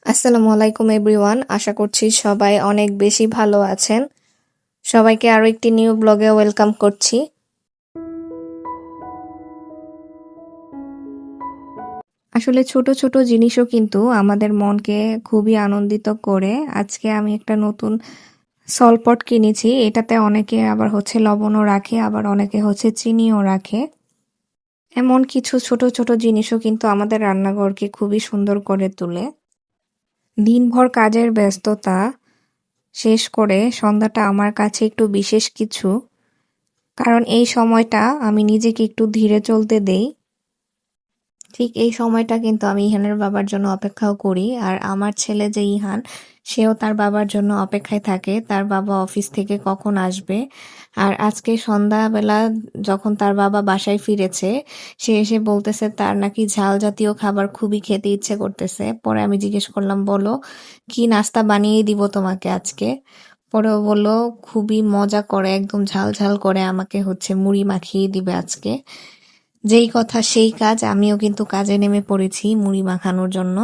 আসসালামু আলাইকুম এভরিওয়ান। আশা করছি সবাই অনেক বেশি ভালো আছেন। সবাইকে আরো একটি নিউ ব্লগে ওয়েলকাম করছি। আসলে ছোট ছোট জিনিসও কিন্তু আমাদের মনকে খুবই আনন্দিত করে। আজকে আমি একটা নতুন সলপট কিনেছি। এটাতে অনেকে আবার লবণও রাখে, আবার অনেকে চিনিও রাখে। এমন কিছু ছোট ছোট জিনিসও কিন্তু আমাদের রান্নাঘরকে খুবই সুন্দর করে তোলে। দিনভর কাজের ব্যস্ততা শেষ করে সন্ধ্যাটা আমার কাছে একটু বিশেষ কিছু, কারণ এই সময়টা আমি নিজেকে একটু ধীরে চলতে দেই। ঠিক এই সময়টা কিন্তু আমি ইহানের বাবার জন্য অপেক্ষাও করি, আর আমার ছেলে যে ইহান, সেও তার বাবার জন্য অপেক্ষায় থাকে তার বাবা অফিস থেকে কখন আসবে। আর আজকে সন্ধ্যাবেলা যখন তার বাবা বাসায় ফিরেছে, সে এসে বলতেছে তার নাকি ঝাল জাতীয় খাবার খুবই খেতে ইচ্ছে করতেছে। পরে আমি জিজ্ঞেস করলাম, বলো কি নাস্তা বানিয়ে দিব তোমাকে আজকে। পরে ও বলল খুবই মজা করে, একদম ঝাল ঝাল করে আমাকে মুড়ি মাখিয়ে দিবে আজকে। যেই কথা সেই কাজ, আমিও কিন্তু কাজে নেমে পড়েছি মুড়ি মাখানোর জন্য।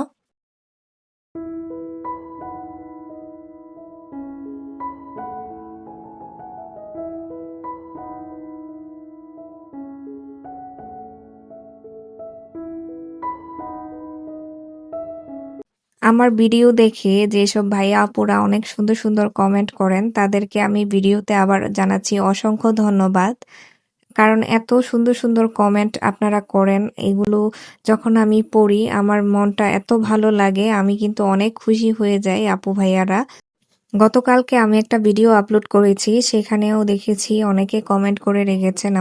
আমার ভিডিও দেখে যেসব ভাইয়া আপুরা অনেক সুন্দর সুন্দর কমেন্ট করেন, তাদেরকে আমি ভিডিওতে আবার জানাচ্ছি অসংখ্য ধন্যবাদ। কারণ এত সুন্দর সুন্দর কমেন্ট আপনারা করেন, এগুলো যখন আমি পড়ি আমার মনটা এত ভালো লাগে, আমি কিন্তু অনেক খুশি হয়ে যাই আপু ভাইয়ারা। গতকালকে আমি একটা ভিডিও আপলোড করেছি, সেখানেও দেখেছি অনেকে কমেন্ট করে রেখেছেন।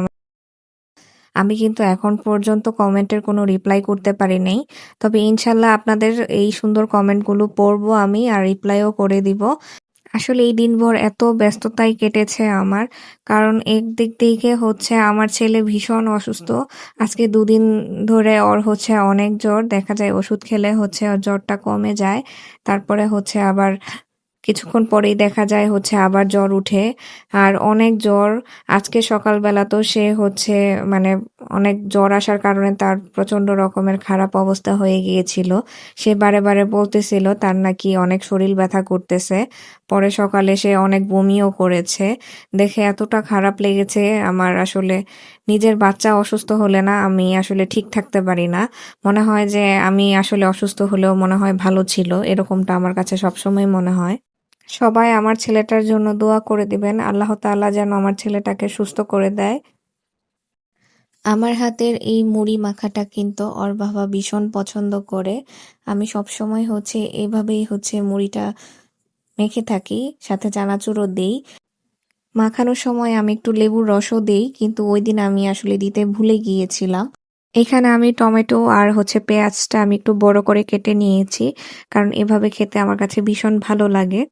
আমি কিন্তু এখন পর্যন্ত কমেন্টের কোনো রিপ্লাই করতে পারি নাই। তবে ইনশাল্লাহ আপনাদের এই সুন্দর কমেন্টগুলো পড়বো আমি, আর রিপ্লাইও করে দিব। আসলে এই দিনভর এত ব্যস্ততায় কেটেছে আমার, কারণ একদিক থেকে আমার ছেলে ভীষণ অসুস্থ। আজকে 2 দিন ধরে ওর অনেক জ্বর, দেখা যায় ওষুধ খেলে ওর জ্বরটা কমে যায়। তারপরে আবার কিছুক্ষণ পরেই দেখা যায় আবার জ্বর উঠে, আর অনেক জ্বর। আজকে সকালবেলা তো সে মানে অনেক জ্বর আসার কারণে তার প্রচন্ড রকমের খারাপ অবস্থা হয়ে গিয়েছিল। সে বারে বারে বলতেছিল তার নাকি অনেক শরীর ব্যথা করতেছে। পরে সকালে সে অনেক বমিও করেছে। দেখে এতটা খারাপ লেগেছে আমার। আসলে নিজের বাচ্চা অসুস্থ হলে না আমি আসলে ঠিক থাকতে পারি না। মনে হয় যে আমি আসলে অসুস্থ হলেও মনে হয় ভালো ছিল, এরকমটা আমার কাছে সবসময় মনে হয়। সবাই আমার ছেলেটার জন্য দোয়া করে দিবেন, আল্লাহ তাআলা যেন আমার ছেলেটাকে সুস্থ করে দেয়। আমার হাতের এই মুড়ি মাখাটা কিন্তু ওর বাবা ভীষণ পছন্দ করে। আমি সবসময় এভাবেই মুড়িটা মেখে থাকি, সাথে চানাচুরও দেই। মাখানোর সময় আমি একটু লেবুর রসও দেই, কিন্তু ওই দিন আমি আসলে দিতে ভুলে গিয়েছিলাম। এখানে আমি টমেটো আর পেঁয়াজটা আমি একটু বড় করে কেটে নিয়েছি, কারণ এভাবে খেতে আমার কাছে ভীষণ ভালো লাগে।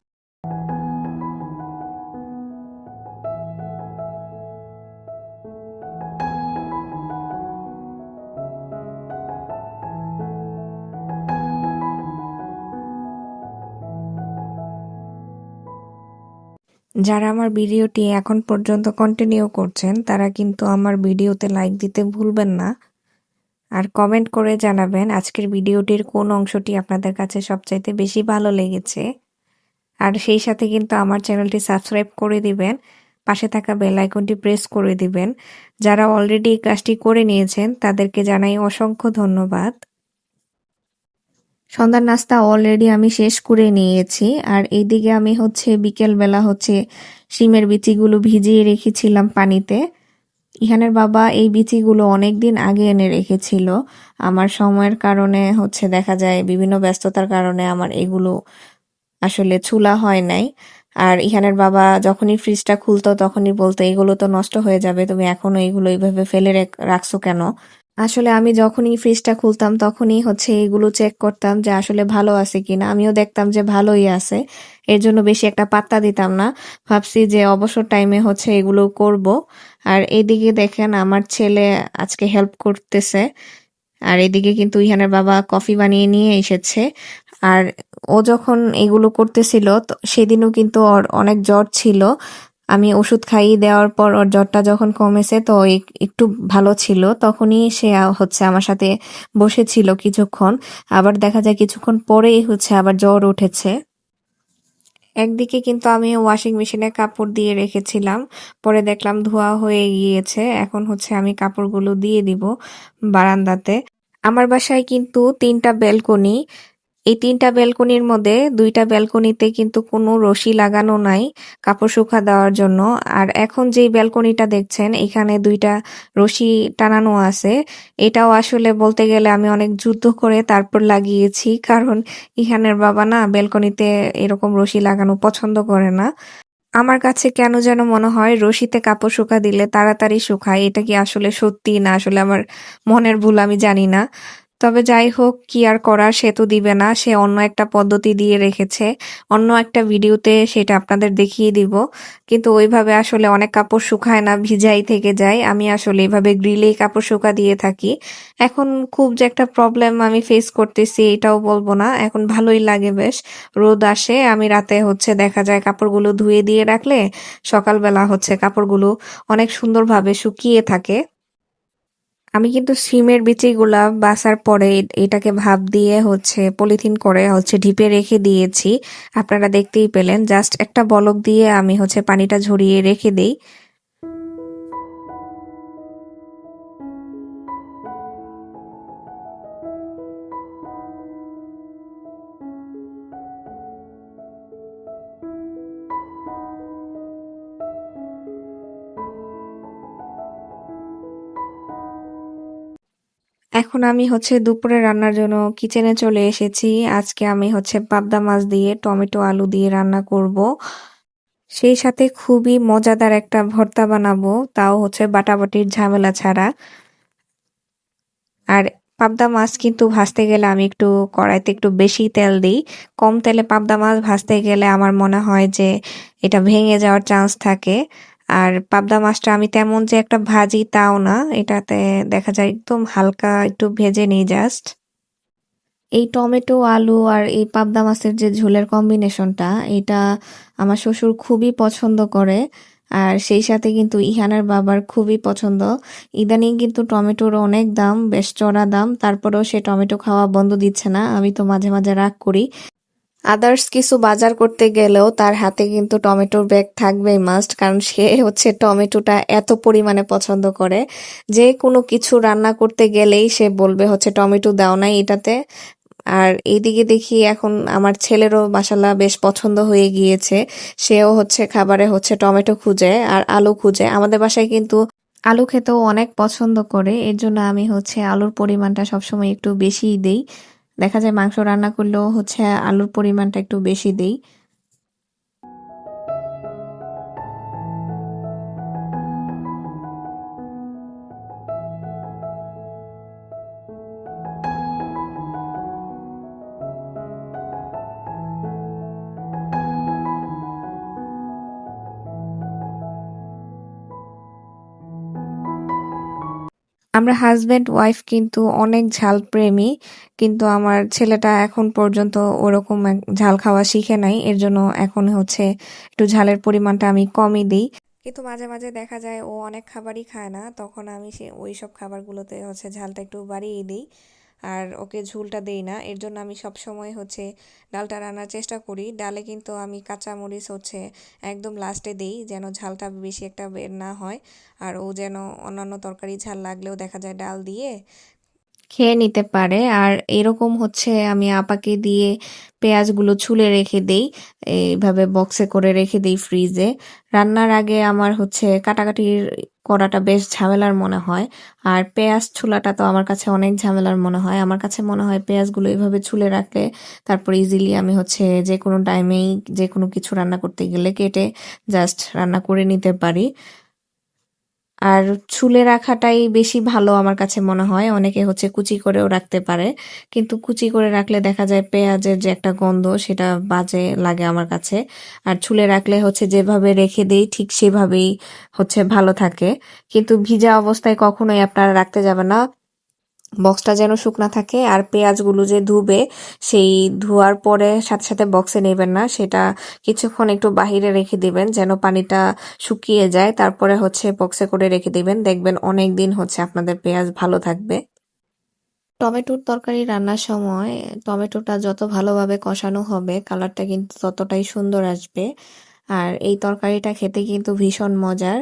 যারা আমার ভিডিওটি এখন পর্যন্ত কন্টিনিউ করছেন, তারা কিন্তু আমার ভিডিওতে লাইক দিতে ভুলবেন না, আর কমেন্ট করে জানাবেন আজকের ভিডিওটির কোন অংশটি আপনাদের কাছে সবচাইতে বেশি ভালো লেগেছে। আর সেই সাথে কিন্তু আমার চ্যানেলটি সাবস্ক্রাইব করে দিবেন, পাশে থাকা বেল আইকনটি প্রেস করে দিবেন। যারা অলরেডি এই কাজটি করে নিয়েছেন তাদেরকে জানাই অসংখ্য ধন্যবাদ। সন্ধ্যার নাস্তা অলরেডি আমি শেষ করে নিয়েছি, আর এইদিকে আমি বিকেলবেলা শিমের বিচিগুলো ভিজিয়ে রেখেছিলাম পানিতে। ইহানের বাবা এই বিচিগুলো অনেকদিন আগে এনে রেখেছিল। আমার সময়ের কারণে দেখা যায় বিভিন্ন ব্যস্ততার কারণে আমার এগুলো আসলে ছুলা হয় নাই। আর ইহানের বাবা যখনই ফ্রিজটা খুলতো তখনই বলতো এগুলো তো নষ্ট হয়ে যাবে, তুমি এখনো এগুলো এইভাবে ফেলে রাখছো কেন। আসলে আমি যখনই ফ্রিজটা খুলতাম তখনই এগুলো চেক করতাম যে আসলে ভালো আছে কিনা। আমিও দেখতাম যে ভালোই আছে, এর জন্য বেশি একটা পাত্তা দিতাম না। ভাবছি যে অবসর টাইমে এগুলো করব। আর এদিকে দেখেন আমার ছেলে আজকে হেল্প করতেছে, আর এদিকে কিন্তু ইহানের বাবা কফি বানিয়ে নিয়ে এসেছে। আর ও যখন এগুলো করতেছিল সেদিনও কিন্তু ওর অনেক জ্বর ছিল। আমি ওষুধ খাইয়ে দেওয়ার পর ওর জ্বরটা যখন কমেছে তো একটু ভালো ছিল, তখনই সে হচ্ছে আমার সাথে বসেছিল কিছুক্ষণ। আবার দেখা যায় কিছুক্ষণ পরেই হচ্ছে আবার জ্বর উঠেছে। একদিকে কিন্তু আমি ওয়াশিং মেশিনে কাপড় দিয়ে রেখেছিলাম, পরে দেখলাম ধোয়া হয়ে গিয়েছে। এখন হচ্ছে আমি কাপড়গুলো দিয়ে দিব বারান্দাতে। আমার বাসায় কিন্তু ৩টা ব্যালকনি। এই ৩টা ব্যালকনির মধ্যে ২টা ব্যালকনিতে কিন্তু কোনো রশি লাগানো নাই কাপড় শুকা দেওয়ার জন্য। আর এখন যেই ব্যালকনিটা দেখছেন এখানে ২টা রশি টানানো আছে। এটাও আসলে বলতে গেলে আমি অনেক যুদ্ধ করে তারপর লাগিয়েছি। কারণ ইহানের বাবা না ব্যালকনিতে এরকম রশি লাগানো পছন্দ করে না। আমার কাছে কেন যেন মনে হয় রশিতে কাপড় শুকা দিলে তাড়াতাড়ি শুকায়। এটা কি আসলে সত্যি না আসলে আমার মনের ভুল আমি জানি না। তবে যাই হোক কি আর করার, সে তো দিবে না। সে অন্য একটা পদ্ধতি দিয়ে রেখেছে। অন্য একটা ভিডিওতে সেটা আপনাদের দেখিয়ে দিব। কিন্তু ওইভাবে আসলে অনেক কাপড় শুকায় না, ভিজাই থেকে যায়। আমি আসলে এভাবে গ্রিলেই কাপড় শুকা দিয়ে থাকি। এখন খুব যে একটা প্রবলেম আমি ফেস করতেছি এটাও বলবো না। এখন ভালোই লাগে বেশ। রোদ আসে, আমি রাতে হচ্ছে দেখা যায় কাপড়গুলো ধুয়ে দিয়ে রাখলে সকালবেলা হচ্ছে কাপড়গুলো অনেক সুন্দরভাবে শুকিয়ে থাকে। আমি কিন্তু শিমের বিচিগুলা বাছার পরে এটাকে ভাপ দিয়ে হচ্ছে পলিথিন করে হচ্ছে ডিপে রেখে দিয়েছি। আপনারা দেখতেই পেলেন, জাস্ট একটা বলক দিয়ে আমি হচ্ছে পানিটা ঝরিয়ে রেখে দেই। এখন আমি হচ্ছে দুপুরে রান্নার জন্য কিচেনে চলে এসেছি। আজকে আমি হচ্ছে পাবদা মাছ দিয়ে টমেটো আলু দিয়ে রান্না করব। সেই সাথে খুবই মজাদার একটা ভর্তা বানাবো, তাও হচ্ছে বাটাবাটির ঝামেলা ছাড়া। আর পাবদা মাছ কিন্তু ভাজতে গেলে আমি একটু কড়াইতে একটু বেশি তেল দিই। কম তেলে পাবদা মাছ ভাজতে গেলে আমার মনে হয় যে এটা ভেঙে যাওয়ার চান্স থাকে। আর পাবদা মাছটা আমি তেমন যে একটা ভাজি তাও না, এটাতে দেখা যায় একদম হালকা একটু ভেজে নিই জাস্ট। এই টমেটো আলু আর এই পাবদা মাছের যে ঝোলের কম্বিনেশনটা, এটা আমার শ্বশুর খুবই পছন্দ করে। আর সেই সাথে কিন্তু ইহানের বাবার খুবই পছন্দ। ইদানিং কিন্তু টমেটোর অনেক দাম, বেশ চড়া দাম, তারপরেও সে টমেটো খাওয়া বন্ধ দিচ্ছে না। আমি তো মাঝে মাঝে রাগ করি। আদার্স কিছু বাজার করতে গেলেও তার হাতে কিন্তু টমেটোর ব্যাগ থাকবেই মাস্ট, কারণ সে হচ্ছে টমেটোটা এত পরিমাণে পছন্দ করে যে কোনো কিছু রান্না করতে গেলেই সে বলবে হচ্ছে টমেটো দাও নাই এটাতে। আর এইদিকে দেখি এখন আমার ছেলেরও মাশাল্লাহ বেশ পছন্দ হয়ে গিয়েছে। সেও হচ্ছে খাবারে হচ্ছে টমেটো খুঁজে আর আলু খুঁজে। আমাদের বাসায় কিন্তু আলু খেতেও অনেক পছন্দ করে, এর জন্য আমি হচ্ছে আলুর পরিমাণটা সবসময় একটু বেশিই দেই। দেখা যায় মাংস রান্না করলেও হচ্ছে আলুর পরিমাণটা একটু বেশি দেই। আমরা হাজব্যান্ড ওয়াইফ কিন্তু অনেক ঝাল প্রেমী, কিন্তু আমার ছেলেটা এখন পর্যন্ত ওরকম ঝাল খাওয়া শিখে নাই। এর জন্য এখন হচ্ছে একটু ঝালের পরিমাণটা আমি কমই দিই। কিন্তু মাঝে মাঝে দেখা যায় ও অনেক খাবারই খায় না, তখন আমি সে ওই সব খাবারগুলোতে হচ্ছে ঝালটা একটু বাড়িয়ে দিই আর ওকে ঝোলটা দেই না। এর জন্য আমি সব সময় হচ্ছে ডালটা রান্নার চেষ্টা করি। ডালে কিন্তু আমি কাঁচা মরিচ হচ্ছে একদম লাস্টে দেই যেন ঝালটা বেশি একটা বের না হয়। আর ও যেন অন্যান্য তরকারি ঝাল লাগলেও দেখা যায় ডাল দিয়ে খেয়ে নিতে পারে। আর এরকম হচ্ছে আমি আপাকে দিয়ে পেঁয়াজগুলো ছুলে রেখে দেই, এইভাবে বক্সে করে রেখে দেই ফ্রিজে। রান্নার আগে আমার হচ্ছে কাটাকাটির করাটা বেশ ঝামেলার মনে হয়। আর পেঁয়াজ ছুলাটা তো আমার কাছে অনেক ঝামেলার মনে হয়। আমার কাছে মনে হয় পেঁয়াজগুলো এইভাবে ছুলে রাখলে তারপর ইজিলি আমি হচ্ছে যে কোনো টাইমেই যে কোনো কিছু রান্না করতে গেলে কেটে জাস্ট রান্না করে নিতে পারি। আর ছুলে রাখাটাই বেশি ভালো আমার কাছে মনে হয়। অনেকে হচ্ছে কুচি করেও রাখতে পারে, কিন্তু কুচি করে রাখলে দেখা যায় পেঁয়াজের যে একটা গন্ধ সেটা বাজে লাগে আমার কাছে। আর ছুলে রাখলে হচ্ছে যেভাবে রেখে দেই ঠিক সেভাবেই হচ্ছে ভালো থাকে। কিন্তু ভিজা অবস্থায় কখনোই আপনারা রাখতে যাবেন না। বক্সটা যেন শুকনা থাকে। আর পেঁয়াজগুলো যে ধুবে সেই ধোয়ার পরে সাথে সাথে বক্সে নেবেন না, সেটা কিছুক্ষণ একটু বাহিরে রেখে দিবেন যেন পানিটা শুকিয়ে যায়, তারপরে হচ্ছে বক্সে করে রেখে দিবেন, দেখবেন অনেক দিন হচ্ছে আপনাদের পেঁয়াজ ভালো থাকবে। টমেটোর তরকারি রান্নার সময় টমেটোটা যত ভালোভাবে কষানো হবে কালারটা কিন্তু ততটাই সুন্দর আসবে। আর এই তরকারিটা খেতে কিন্তু ভীষণ মজার।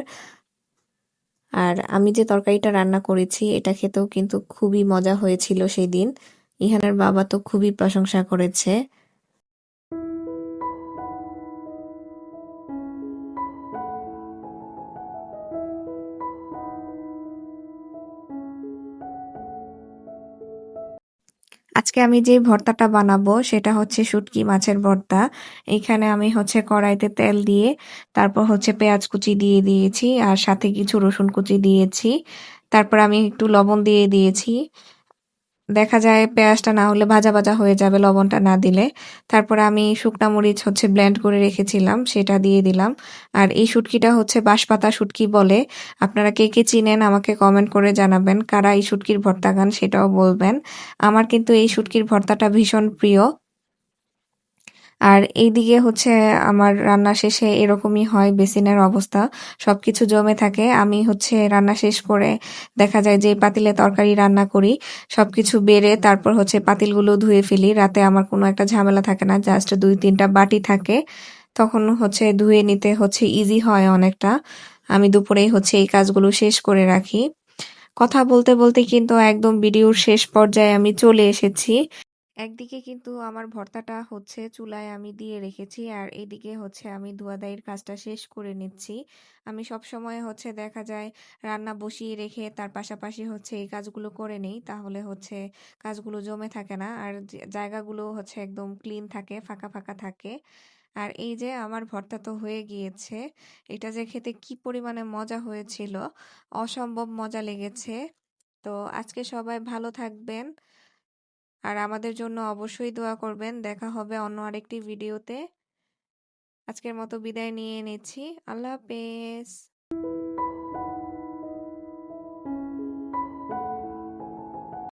আর আমি যে তরকারিটা রান্না করেছি এটা খেতেও কিন্তু খুবই মজা হয়েছিল সেদিন। ইহানের বাবা তো খুবই প্রশংসা করেছে। আজকে আমি যে ভর্তাটা বানাবো সেটা হচ্ছে শুটকি মাছের ভর্তা। এখানে আমি হচ্ছে কড়াইতে তেল দিয়ে তারপর হচ্ছে পেঁয়াজ কুচি দিয়ে দিয়েছি আর সাথে কিছু রসুন কুচি দিয়েছি। তারপর আমি একটু লবণ দিয়ে দিয়েছি। দেখা যায় পেঁয়াজটা না হলে ভাজা ভাজা হয়ে যাবে লবণটা না দিলে। তারপরে আমি শুকনা মরিচ হচ্ছে ব্লেন্ড করে রেখেছিলাম সেটা দিয়ে দিলাম। আর এই শুটকিটা হচ্ছে বাঁশপাতা শুটকি বলে। আপনারা কে কে চিনেন আমাকে কমেন্ট করে জানাবেন, কারা এই শুটকির ভর্তা খান সেটাও বলবেন। আমার কিন্তু এই শুটকির ভর্তাটা ভীষণ প্রিয়। আর এইদিকে হচ্ছে আমার রান্না শেষে এরকমই হয়, বেসিনের অবস্থা সবকিছু জমে থাকে। আমি হচ্ছে রান্না শেষ করে দেখা যায় যে পাতিলে তরকারি রান্না করি সবকিছু বেড়ে তারপর হচ্ছে পাতিলগুলো ধুয়ে ফেলি। রাতে আমার কোনো একটা ঝামেলা থাকে না, জাস্ট 2-3টা বাটি থাকে, তখন হচ্ছে ধুয়ে নিতে হচ্ছে ইজি হয় অনেকটা। আমি দুপুরেই হচ্ছে এই কাজগুলো শেষ করে রাখি। কথা বলতে বলতে কিন্তু একদম ভিডিওর শেষ পর্যায়ে আমি চলে এসেছি। একদিকে কিন্তু আমার ভর্তাটা হচ্ছে চুলায় আমি দিয়ে রেখেছি আর এদিকে হচ্ছে আমি ধোয়াধাইয়ের কাজটা শেষ করে নিচ্ছি। আমি সব সময় হচ্ছে দেখা যায় রান্না বসিয়ে রেখে তার পাশাপাশি হচ্ছে এই কাজগুলো করে নেই, তাহলে হচ্ছে কাজগুলো জমে থাকে না আর জায়গাগুলো হচ্ছে একদম ক্লিন থাকে, ফাঁকা ফাঁকা থাকে। আর এই যে আমার ভর্তা তো হয়ে গিয়েছে, এটা যে খেতে কি পরিমাণে মজা হয়েছিল, অসম্ভব মজা লেগেছে। তো আজকে সবাই ভালো থাকবেন আর আমাদের জন্য অবশ্যই দোয়া করবেন। দেখা হবে অন্য আরেকটি ভিডিওতে। আজকের মতো বিদায় নিয়ে নিচ্ছি। আল্লাহ হাফেজ।